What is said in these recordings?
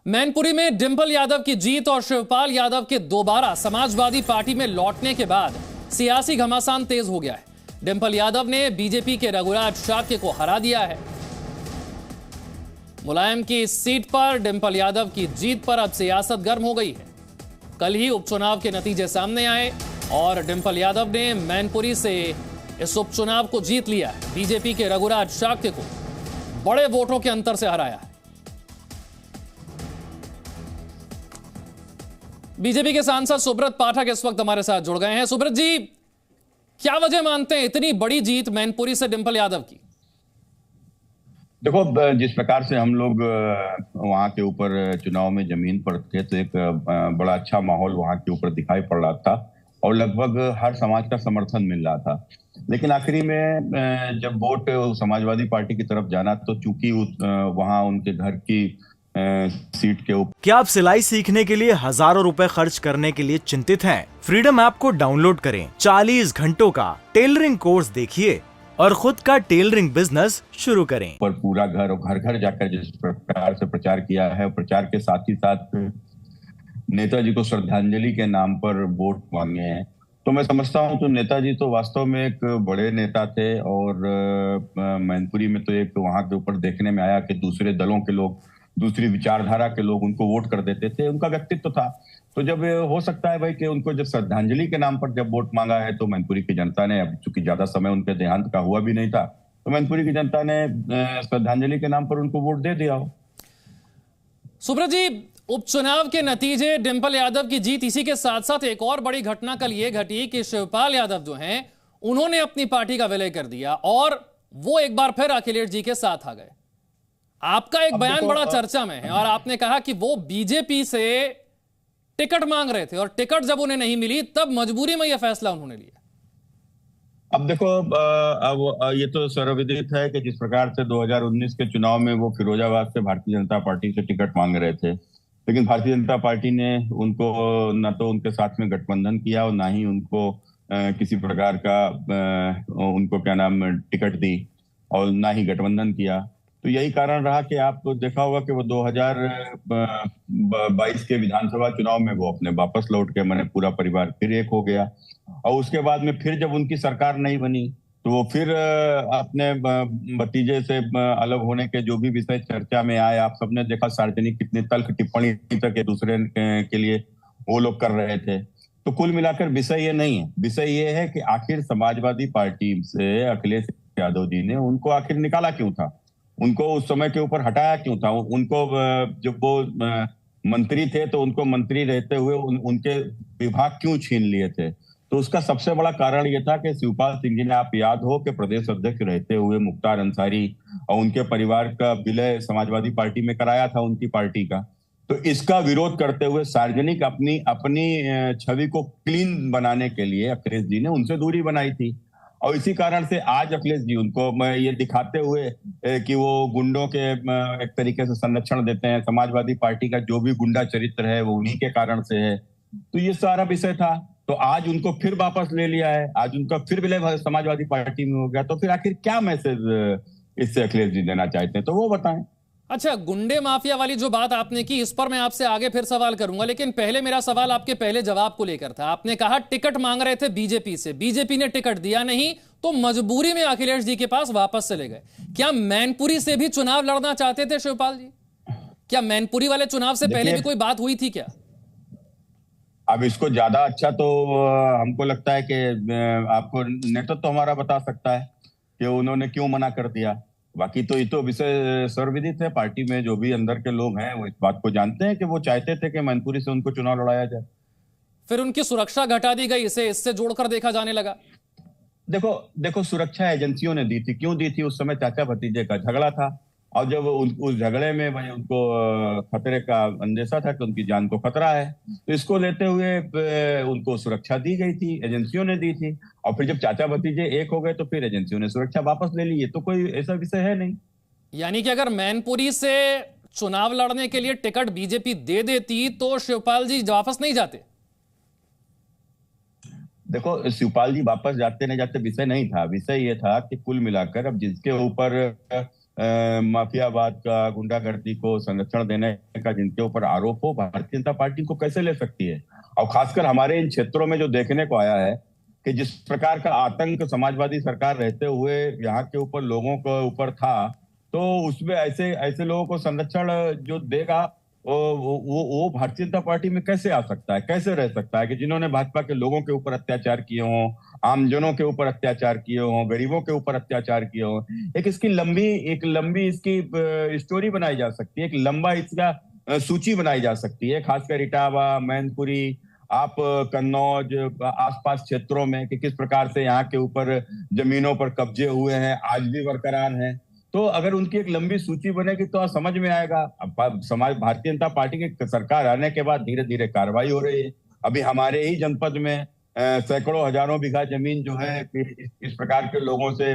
मैनपुरी में डिंपल यादव की जीत और शिवपाल यादव के दोबारा समाजवादी पार्टी में लौटने के बाद सियासी घमासान तेज हो गया है। डिंपल यादव ने बीजेपी के रघुराज शाक्य को हरा दिया है। मुलायम की इस सीट पर डिंपल यादव की जीत पर अब सियासत गर्म हो गई है। कल ही उपचुनाव के नतीजे सामने आए और डिंपल यादव ने मैनपुरी से इस उपचुनाव को जीत लिया। बीजेपी के रघुराज शाक्य को बड़े वोटों के अंतर से हराया है। बीजेपी के सांसद सुब्रत पाठक इस वक्त हमारे साथ जुड़ गए हैं। सुब्रत जी, क्या वजह मानते हैं इतनी बड़ी जीत मैनपुरी से डिंपल यादव की? देखो, जिस प्रकार से हम लोग वहां के ऊपर चुनाव में जमीन पर थे तो एक बड़ा अच्छा माहौल वहां के ऊपर दिखाई पड़ रहा था और लगभग हर समाज का समर्थन मिल रहा था। लेकिन आखिरी में जब वोट समाजवादी पार्टी की तरफ जाना तो चूंकि वहां उनके घर की सीट के ऊपर। क्या आप सिलाई सीखने के लिए हजारों रुपए खर्च करने के लिए चिंतित हैं? फ्रीडम ऐप को डाउनलोड करें, 40 घंटों का टेलरिंग कोर्स देखिए और खुद का टेलरिंग बिजनेस शुरू करें। पर पूरा घर और घर घर जाकर जिस प्रकार से प्रचार किया है, प्रचार के साथ ही साथ नेताजी को श्रद्धांजलि के नाम पर वोट मांगे हैं, तो मैं समझता हूं तो नेताजी तो वास्तव में एक बड़े नेता थे और मैनपुरी में तो एक वहां के ऊपर देखने में आया कि दूसरे दलों के लोग, दूसरी विचारधारा के लोग उनको वोट कर देते थे। उनका व्यक्तित्व था। तो जब हो सकता है भाई कि उनको जब श्रद्धांजलि के नाम पर जब वोट मांगा है तो मैनपुरी की जनता ने, अब चूंकि ज्यादा समय उनके देहांत का हुआ भी नहीं था, तो मैनपुरी की जनता ने श्रद्धांजलि के नाम पर उनको वोट दे दिया हो। सुब्रत जी, उपचुनाव के नतीजे, डिंपल यादव की जीत, इसी के साथ साथ एक और बड़ी घटना कल ये घटी कि शिवपाल यादव जो हैं उन्होंने अपनी पार्टी का विलय कर दिया और वो एक बार फिर अखिलेश जी के साथ आ गए। आपका एक बयान बड़ा चर्चा में है और आपने कहा कि वो बीजेपी से टिकट मांग रहे थे और टिकट जब उन्हें नहीं मिली तब मजबूरी में यह फैसला उन्होंने लिया। अब देखो, अब ये तो सर्वविदित है कि जिस प्रकार से 2019 के चुनाव में वो फिरोजाबाद से भारतीय जनता पार्टी से टिकट मांग रहे थे, लेकिन भारतीय जनता पार्टी ने उनको न तो उनके साथ में गठबंधन किया और ना ही उनको किसी प्रकार का उनको क्या नाम टिकट दी और ना ही गठबंधन किया। तो यही कारण रहा कि आपको देखा होगा कि वो 2022 के विधानसभा चुनाव में वो अपने वापस लौट के, मैंने पूरा परिवार फिर एक हो गया। और उसके बाद में फिर जब उनकी सरकार नहीं बनी तो वो फिर अपने भतीजे से अलग होने के जो भी विषय चर्चा में आए, आप सबने देखा सार्वजनिक कितनी तल्ख टिप्पणी तक एक दूसरे के लिए वो लोग कर रहे थे। तो कुल मिलाकर विषय ये नहीं है, विषय ये है कि आखिर समाजवादी पार्टी से अखिलेश यादव जी ने उनको आखिर निकाला क्यों था, उनको उस समय के ऊपर हटाया क्यों था, उनको जब वो मंत्री थे तो उनको मंत्री रहते हुए उनके विभाग क्यों छीन लिए थे। तो उसका सबसे बड़ा कारण ये था कि शिवपाल सिंह जी ने, आप याद हो कि प्रदेश अध्यक्ष रहते हुए मुख्तार अंसारी और उनके परिवार का विलय समाजवादी पार्टी में कराया था उनकी पार्टी का। तो इसका विरोध करते हुए सार्वजनिक अपनी अपनी छवि को क्लीन बनाने के लिए अखिलेश जी ने उनसे दूरी बनाई थी। और इसी कारण से आज अखिलेश जी उनको ये दिखाते हुए कि वो गुंडों के एक तरीके से संरक्षण देते हैं, समाजवादी पार्टी का जो भी गुंडा चरित्र है वो उन्हीं के कारण से है। तो ये सारा विषय था। तो आज उनको फिर वापस ले लिया है, आज उनका फिर विलय समाजवादी पार्टी में हो गया। तो फिर आखिर क्या मैसेज इससे अखिलेश जी देना चाहते हैं, तो वो बताएं। अच्छा, गुंडे माफिया वाली जो बात आपने की, इस पर मैं आपसे आगे फिर सवाल करूंगा, लेकिन पहले मेरा सवाल आपके पहले जवाब को लेकर था। आपने कहा टिकट मांग रहे थे बीजेपी से, बीजेपी ने टिकट दिया नहीं तो मजबूरी में अखिलेश जी के पास वापस चले गए। क्या मैनपुरी से भी चुनाव लड़ना चाहते थे शिवपाल जी? क्या मैनपुरी वाले चुनाव से पहले भी कोई बात हुई थी क्या? अब इसको ज्यादा अच्छा तो हमको लगता है कि आपको नेतृत्व तो हमारा बता सकता है कि उन्होंने क्यों मना कर दिया। बाकी तो ये तो विषय सर्वविदित है, पार्टी में जो भी अंदर के लोग हैं वो इस बात को जानते हैं कि वो चाहते थे कि मैनपुरी से उनको चुनाव लड़ाया जाए। फिर उनकी सुरक्षा घटा दी गई, इसे इससे जोड़कर देखा जाने लगा। देखो, सुरक्षा एजेंसियों ने दी थी। क्यों दी थी? उस समय चाचा भतीजे का झगड़ा था और जब उस झगड़े में भाई उनको खतरे का अंदेशा था कि उनकी जान को खतरा है, तो इसको लेते हुए उनको सुरक्षा दी गई थी, एजेंसियों ने दी थी। और फिर जब चाचा भतीजे एक हो गए तो फिर एजेंसियों ने सुरक्षा वापस ले ली। ये तो कोई ऐसा विषय है नहीं। यानी कि अगर मैनपुरी से चुनाव लड़ने के लिए टिकट बीजेपी दे देती तो शिवपाल जी वापस नहीं जाते? देखो, शिवपाल जी वापस जाते नहीं जाते विषय नहीं था। विषय ये था कि कुल मिलाकर अब जिसके ऊपर माफियावाद का, गुंडागर्दी को संरक्षण देने का जिनके ऊपर आरोप हो, भारतीय जनता पार्टी को कैसे ले सकती है? और खासकर हमारे इन क्षेत्रों में जो देखने को आया है कि जिस प्रकार का आतंक समाजवादी सरकार रहते हुए यहाँ के ऊपर लोगों के ऊपर था, तो उसमें ऐसे ऐसे लोगों को संरक्षण जो देगा वो भारतीय जनता पार्टी में कैसे आ सकता है, कैसे रह सकता है कि जिन्होंने भाजपा के लोगों के ऊपर अत्याचार किए हों, आमजनों के ऊपर अत्याचार किए हों, गरीबों के ऊपर अत्याचार किए हों। एक लंबी इसकी स्टोरी बनाई जा सकती है, एक लंबा इसका सूची बनाई जा सकती है, खासकर इटावा, मैनपुरी, आप कन्नौज, आसपास क्षेत्रों में कि किस प्रकार से यहाँ के ऊपर जमीनों पर कब्जे हुए हैं, आज भी बरकरार हैं। तो अगर उनकी एक लंबी सूची बनेगी तो समझ में आएगा। अब समाज भारतीय जनता पार्टी की सरकार आने के बाद धीरे धीरे कार्रवाई हो रही है। अभी हमारे ही जनपद में सैकड़ों हजारों बीघा जमीन जो है इस प्रकार के लोगों से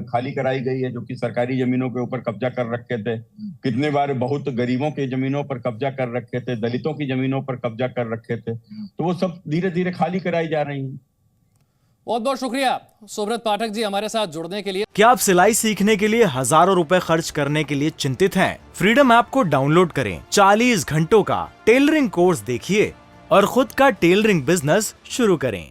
खाली कराई गई है, जो कि सरकारी जमीनों के ऊपर कब्जा कर रखे थे। कितने बार बहुत गरीबों की जमीनों पर कब्जा कर रखे थे, दलितों की जमीनों पर कब्जा कर रखे थे, तो वो सब धीरे धीरे खाली कराई जा रही है। बहुत बहुत शुक्रिया सुब्रत पाठक जी हमारे साथ जुड़ने के लिए। क्या आप सिलाई सीखने के लिए हजारों रुपए खर्च करने के लिए चिंतित हैं? फ्रीडम ऐप को डाउनलोड करें, 40 घंटों का टेलरिंग कोर्स देखिए और खुद का टेलरिंग बिजनेस शुरू करें।